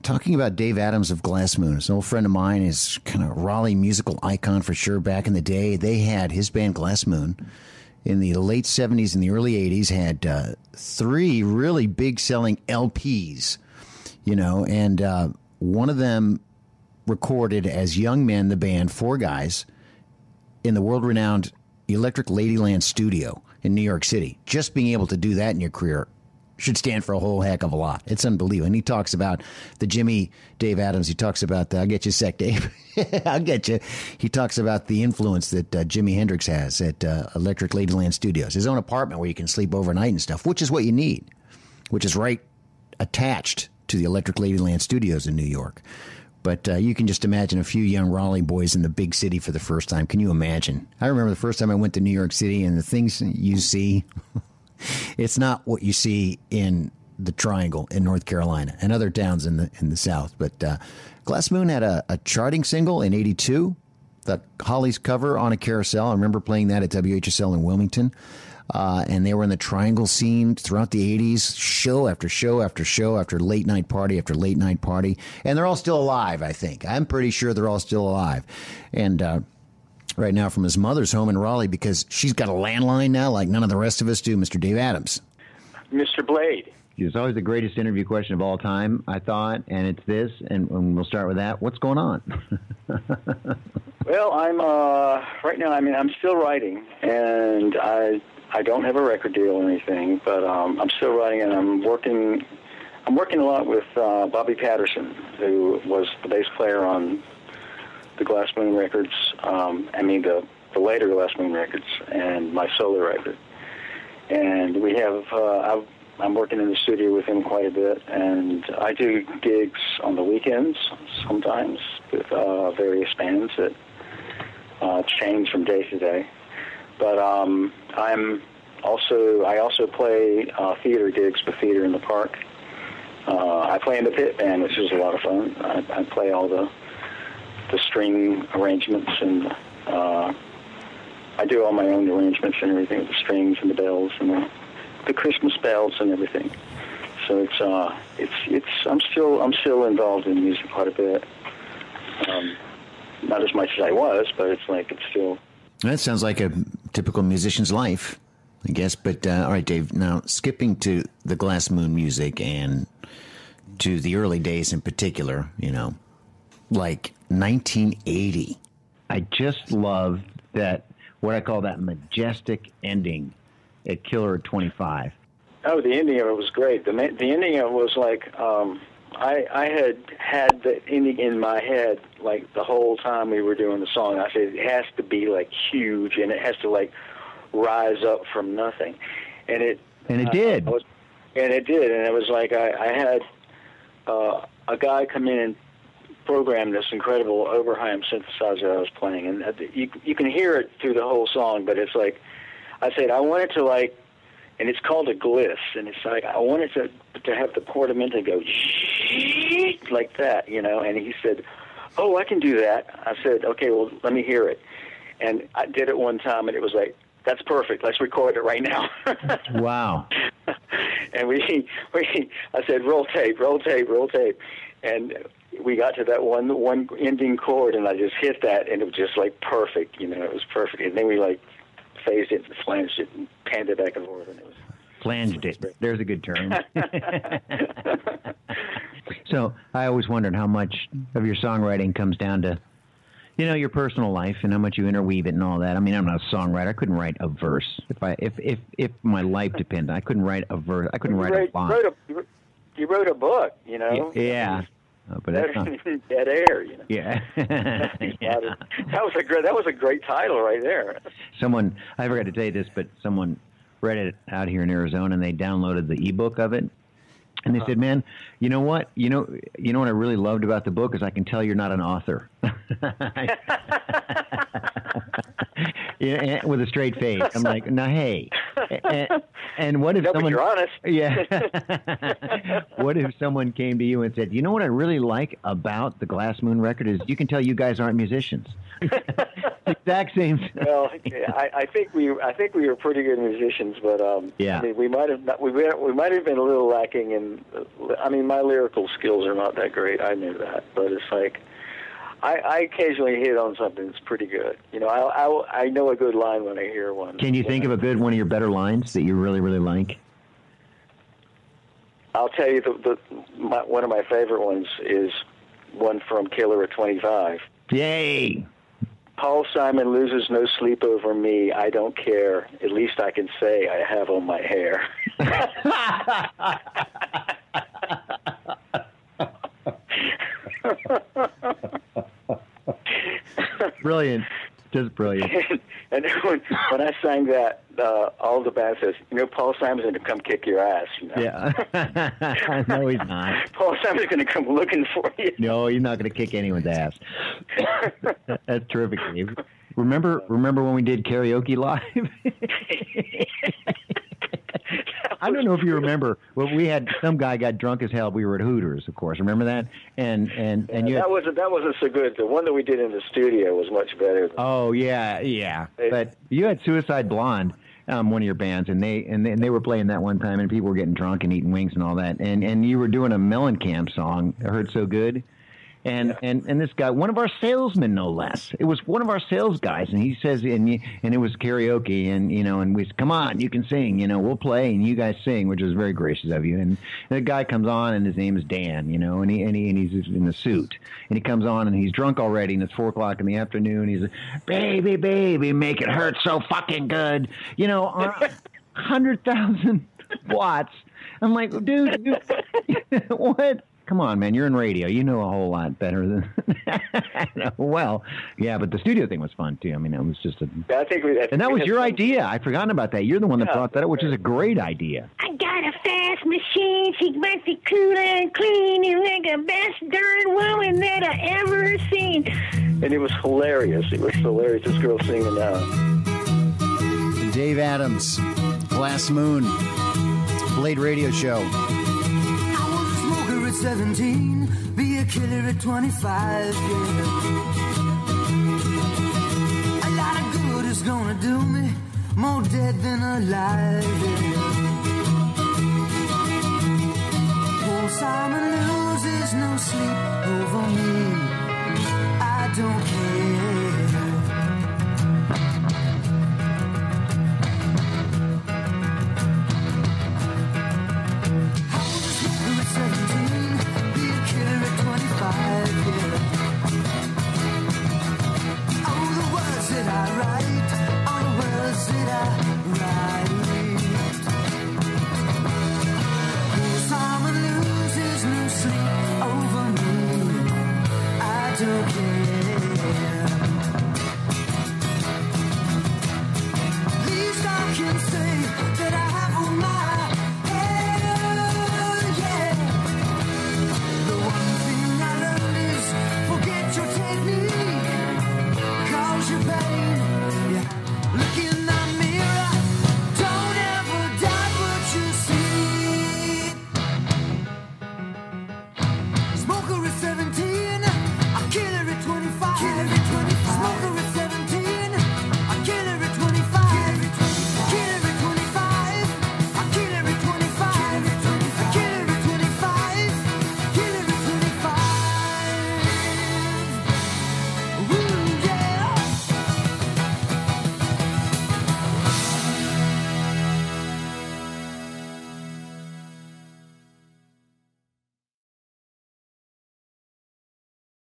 talking about Dave Adams of Glass Moon. He's an old friend of mine. He's kind of Raleigh musical icon for sure. Back in the day, they had his band Glass Moon in the late 70s and the early 80s had 3 really big selling LPs, and one of them recorded as young men, the band, 4 guys, in the world-renowned Electric Ladyland studio in New York City. Just being able to do that in your career should stand for a whole heck of a lot. It's unbelievable. And he talks about the Dave Adams. He talks about I'll get you a sec, Dave. I'll get you. He talks about the influence that Jimi Hendrix has at Electric Ladyland Studios, his own apartment where you can sleep overnight and stuff, which is what you need, which is right attached to the Electric Ladyland Studios in New York. But you can just imagine a few young Raleigh boys in the big city for the first time. Can you imagine? I remember the first time I went to New York City, and the things you see, it's not what you see in the Triangle in North Carolina and other towns in the South. But Glass Moon had a charting single in '82, the Hollies cover on a carousel. I remember playing that at WHSL in Wilmington. And they were in the Triangle scene throughout the 80s, show after show after show after late night party after late night party. And they're all still alive, I think. I'm pretty sure they're all still alive. And right now from his mother's home in Raleigh, because she's got a landline now like none of the rest of us do, Mr. Dave Adams. Mr. Blade. It's always the greatest interview question of all time, I thought, and it's this, and we'll start with that. What's going on? Well, I'm right now, I'm still writing, and I don't have a record deal or anything, but I'm still writing, and I'm working a lot with Bobby Patterson, who was the bass player on the Glass Moon records, the later Glass Moon records, and my solo record. And we have, I'm working in the studio with him quite a bit, and I do gigs on the weekends sometimes with various bands that change from day to day. But I also play theater gigs with Theater in the Park. I play in the pit band, which is a lot of fun. I play all the string arrangements, and I do all my own arrangements and everything, the strings and the bells and the Christmas bells and everything. So I'm still involved in music quite a bit. Not as much as I was, but it's still. That sounds like a typical musician's life, I guess. But all right, Dave. Now skipping to the Glass Moon music and to the early days in particular, like 1980. I just love that, what I call that majestic ending at Killer at 25. Oh, the ending of it was great. The ending of it was like, I had the ending in my head like the whole time we were doing the song. I said it has to be like huge, and it has to like rise up from nothing, and it did. And it did, and it was like I had a guy come in and program this incredible Oberheim synthesizer I was playing, and you can hear it through the whole song, but it's like, I said, I want it to like, and it's called a gliss, and it's like, I want it to have the portamento go like that, and he said, oh, I can do that. I said, okay, well, let me hear it. And I did it one time, and it was like, that's perfect. Let's record it right now. Wow. And I said, roll tape. And we got to that one ending chord, and I just hit that, and it was just like perfect. It was perfect. And then we like phased it and flanged it and panned it back and forth. And it was flanged it. There's a good term. So I always wondered how much of your songwriting comes down to, your personal life and how much you interweave it and all that. I mean, I'm not a songwriter. I couldn't write a verse if my life depended. I couldn't write a verse. I couldn't write a line. You wrote a book, Yeah. But that's not Dead Air, Yeah. Yeah. That was a great title right there. I forgot to tell you this, but someone read it out here in Arizona, and they downloaded the ebook of it. And they said, man, you know what? You know what I really loved about the book is I can tell you're not an author. Yeah, with a straight face. I'm like, no, hey. And what if someone... You're honest. Yeah. What if someone came to you and said, you know what I really like about the Glass Moon record is you can tell you guys aren't musicians. exact same. Well, I think we were pretty good musicians, but yeah. I mean, we might have been a little lacking in. I mean, my lyrical skills are not that great. I knew that, but it's like I occasionally hit on something that's pretty good. You know, I know a good line when I hear one. Can you think of a good one of your better lines that you really, really like? I'll tell you, one of my favorite ones is one from Killer at 25. Yay! Paul Simon loses no sleep over me. I don't care. At least I can say I have on my hair. Brilliant. Just brilliant. And when I sang that, all the band says, you know, Paul Simon's going to come kick your ass. You know? Yeah. No, he's not. Paul Simon's going to come looking for you. No, he's not going to kick anyone's ass. That's terrific, Dave. Remember when we did karaoke live? I don't know if you remember. Well, we had some guy got drunk as hell. We were at Hooters, of course. Remember that? And you that wasn't so good. The one that we did in the studio was much better. Oh yeah. But you had Suicide Blonde, one of your bands, and they were playing that one time, and people were getting drunk and eating wings and all that. And you were doing a Mellencamp song. It Hurt So Good. And this guy, one of our salesmen, no less. It was one of our sales guys, and he says, and it was karaoke, and we said, come on, you can sing, we'll play, and you guys sing, which is very gracious of you. And the guy comes on, and his name is Dan, and he's in a suit, and he comes on, and he's drunk already, and it's 4:00 in the afternoon. He's like, baby, make it hurt so fucking good, 100,000 watts. I'm like, dude, what? Come on, man, you're in radio. You know a whole lot better than well, yeah, but the studio thing was fun, too. I mean, it was just and that was your idea. I'd forgotten about that. You're the one that brought that up, which is a great idea. I got a fast machine. She makes it cool and clean. You like the best darn woman that I ever seen. And it was hilarious. This girl singing now. Dave Adams, Glass Moon, Blade Radio Show. 17, be a killer at 25, yeah. A lot of good is gonna do me, more dead than alive, yeah. Paul Simon loses no sleep over me, I don't care. Over me, I don't care.